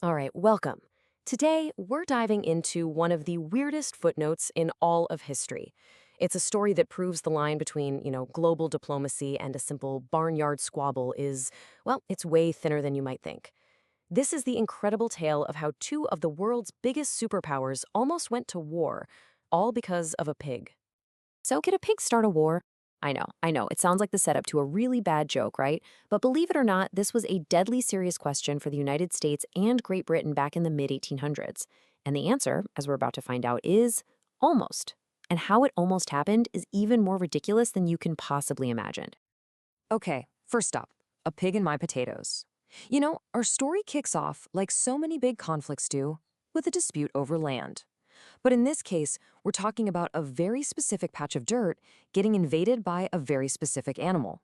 All right, welcome. Today, we're diving into one of the weirdest footnotes in all of history. It's a story that proves the line between, global diplomacy and a simple barnyard squabble is, well, it's way thinner than you might think. This is the incredible tale of how two of the world's biggest superpowers almost went to war, all because of a pig. So, could a pig start a war? I know, it sounds like the setup to a really bad joke, right? But believe it or not, this was a deadly serious question for the United States and Great Britain back in the mid 1800s. And the answer, as we're about to find out, is almost. And how it almost happened is even more ridiculous than you can possibly imagine. Okay, first up, a pig in my potatoes. Our story kicks off, like so many big conflicts do, with a dispute over land. But in this case, we're talking about a very specific patch of dirt getting invaded by a very specific animal.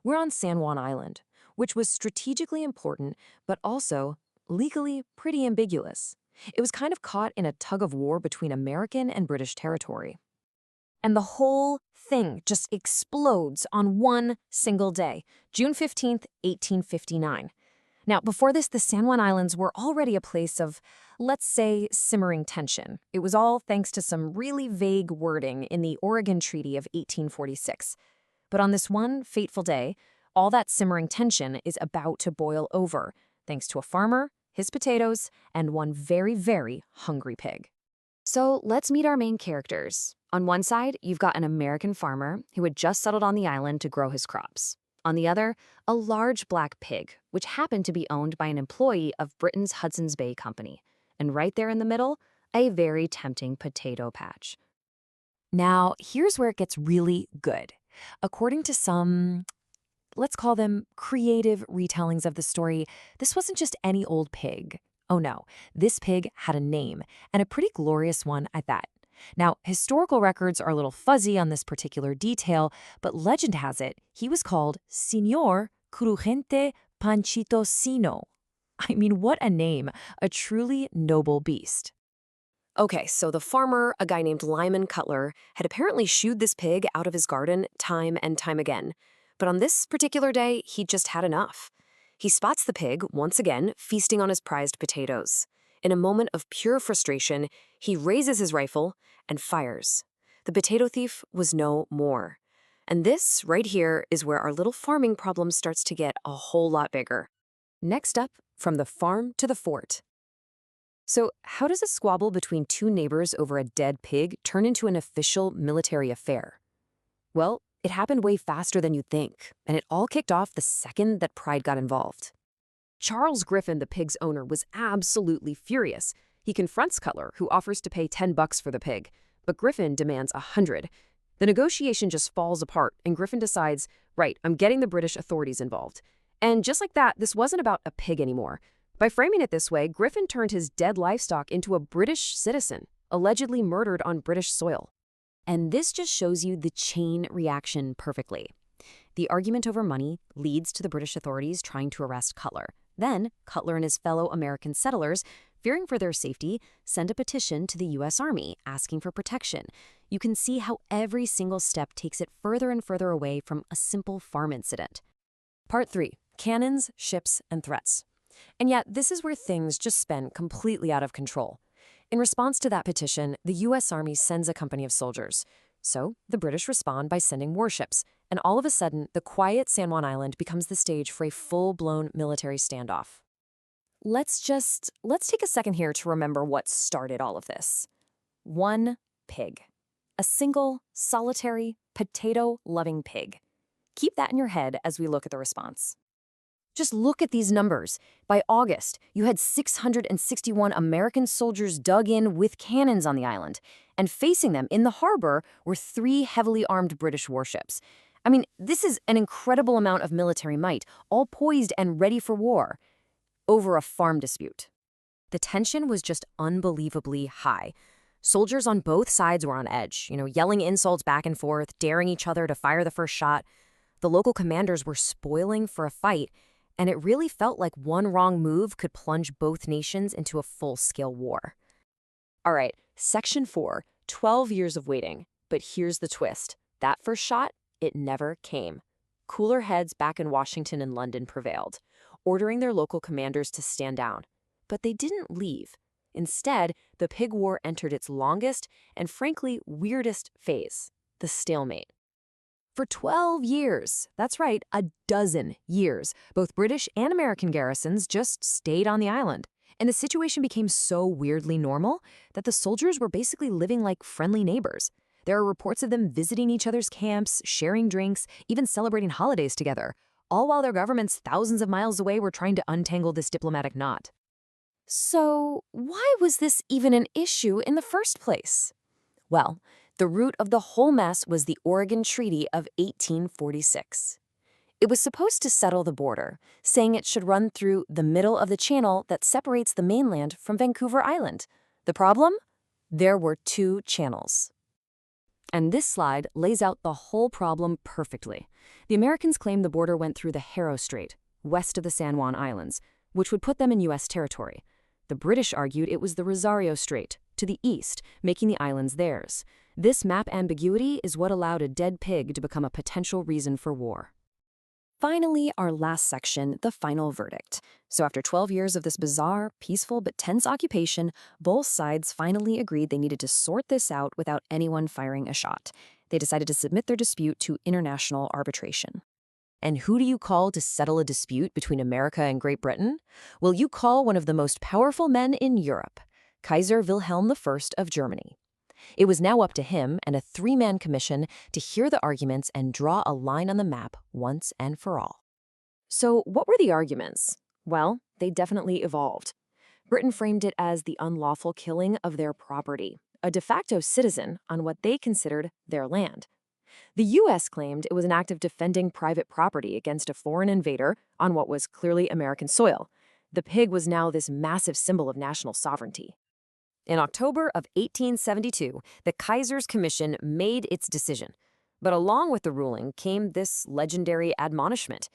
We're on San Juan Island, which was strategically important, but also legally pretty ambiguous. It was kind of caught in a tug of war between American and British territory. And the whole thing just explodes on one single day, June 15th, 1859. Now, before this, the San Juan Islands were already a place of, let's say, simmering tension. It was all thanks to some really vague wording in the Oregon Treaty of 1846. But on this one fateful day, all that simmering tension is about to boil over, thanks to a farmer, his potatoes, and one very, very hungry pig. So let's meet our main characters. On one side, you've got an American farmer who had just settled on the island to grow his crops. On the other, a large black pig, which happened to be owned by an employee of Britain's Hudson's Bay Company. And right there in the middle, a very tempting potato patch. Now, here's where it gets really good. According to some, let's call them creative retellings of the story, this wasn't just any old pig. Oh no, this pig had a name, and a pretty glorious one at that. Now, historical records are a little fuzzy on this particular detail, but legend has it he was called Señor Crujente Panchitosino. I mean, what a name, a truly noble beast. Okay, so the farmer, a guy named Lyman Cutler, had apparently shooed this pig out of his garden time and time again. But on this particular day, he just had enough. He spots the pig, once again, feasting on his prized potatoes. In a moment of pure frustration, he raises his rifle and fires. The potato thief was no more. And this, right here, is where our little farming problem starts to get a whole lot bigger. Next up, from the farm to the fort. So, how does a squabble between two neighbors over a dead pig turn into an official military affair? Well, it happened way faster than you'd think, and it all kicked off the second that pride got involved. Charles Griffin, the pig's owner, was absolutely furious. He confronts Cutler, who offers to pay $10 for the pig, but Griffin demands 100. The negotiation just falls apart, and Griffin decides, right, I'm getting the British authorities involved. And just like that, this wasn't about a pig anymore. By framing it this way, Griffin turned his dead livestock into a British citizen, allegedly murdered on British soil. And this just shows you the chain reaction perfectly. The argument over money leads to the British authorities trying to arrest Cutler. Then, Cutler and his fellow American settlers, fearing for their safety, send a petition to the U.S. Army asking for protection. You can see how every single step takes it further and further away from a simple farm incident. Part 3. Cannons, ships, and threats. And yet, this is where things just spin completely out of control. In response to that petition, the U.S. Army sends a company of soldiers. So, the British respond by sending warships, and all of a sudden, the quiet San Juan Island becomes the stage for a full-blown military standoff. Let's take a second here to remember what started all of this. One pig. A single, solitary, potato-loving pig. Keep that in your head as we look at the response. Just look at these numbers. By August, you had 661 American soldiers dug in with cannons on the island, and facing them in the harbor were 3 heavily armed British warships. I mean, this is an incredible amount of military might, all poised and ready for war, over a farm dispute. The tension was just unbelievably high. Soldiers on both sides were on edge, yelling insults back and forth, daring each other to fire the first shot. The local commanders were spoiling for a fight, and it really felt like one wrong move could plunge both nations into a full-scale war. All right, Section 4, 12 years of waiting. But here's the twist. That first shot, it never came. Cooler heads back in Washington and London prevailed, ordering their local commanders to stand down. But they didn't leave. Instead, the pig war entered its longest and frankly weirdest phase, the stalemate. For 12 years, that's right, a dozen years, both British and American garrisons just stayed on the island. And the situation became so weirdly normal that the soldiers were basically living like friendly neighbors. There are reports of them visiting each other's camps, sharing drinks, even celebrating holidays together, all while their governments thousands of miles away were trying to untangle this diplomatic knot. So, why was this even an issue in the first place? Well, the root of the whole mess was the Oregon Treaty of 1846. It was supposed to settle the border, saying it should run through the middle of the channel that separates the mainland from Vancouver Island. The problem? There were two channels. And this slide lays out the whole problem perfectly. The Americans claimed the border went through the Haro Strait, west of the San Juan Islands, which would put them in U.S. territory. The British argued it was the Rosario Strait, to the east, making the islands theirs. This map ambiguity is what allowed a dead pig to become a potential reason for war. Finally, our last section, the final verdict. So after 12 years of this bizarre, peaceful but tense occupation, both sides finally agreed they needed to sort this out without anyone firing a shot. They decided to submit their dispute to international arbitration. And who do you call to settle a dispute between America and Great Britain? Well, you call one of the most powerful men in Europe, Kaiser Wilhelm I of Germany. It was now up to him and a three-man commission to hear the arguments and draw a line on the map once and for all. So what were the arguments? Well, they definitely evolved. Britain framed it as the unlawful killing of their property, a de facto citizen on what they considered their land. The U.S. claimed it was an act of defending private property against a foreign invader on what was clearly American soil. The pig was now this massive symbol of national sovereignty. In October of 1872, the Kaiser's commission made its decision. But along with the ruling came this legendary admonishment.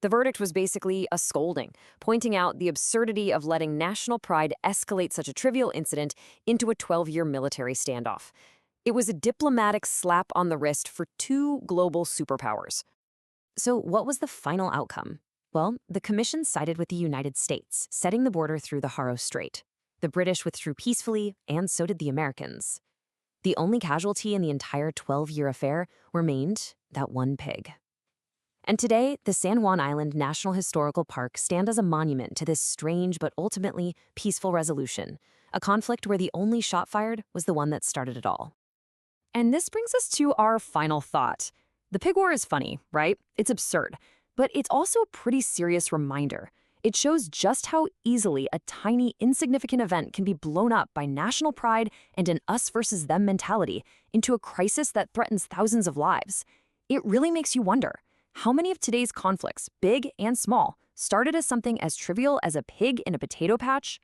The verdict was basically a scolding, pointing out the absurdity of letting national pride escalate such a trivial incident into a 12-year military standoff. It was a diplomatic slap on the wrist for two global superpowers. So what was the final outcome? Well, the commission sided with the United States, setting the border through the Haro Strait. The British withdrew peacefully, and so did the Americans. The only casualty in the entire 12-year affair remained that one pig. And today, the San Juan Island National Historical Park stands as a monument to this strange but ultimately peaceful resolution, a conflict where the only shot fired was the one that started it all. And this brings us to our final thought. The pig war is funny, right? It's absurd, but it's also a pretty serious reminder. It shows just how easily a tiny, insignificant event can be blown up by national pride and an us versus them mentality into a crisis that threatens thousands of lives. It really makes you wonder, how many of today's conflicts, big and small, started as something as trivial as a pig in a potato patch?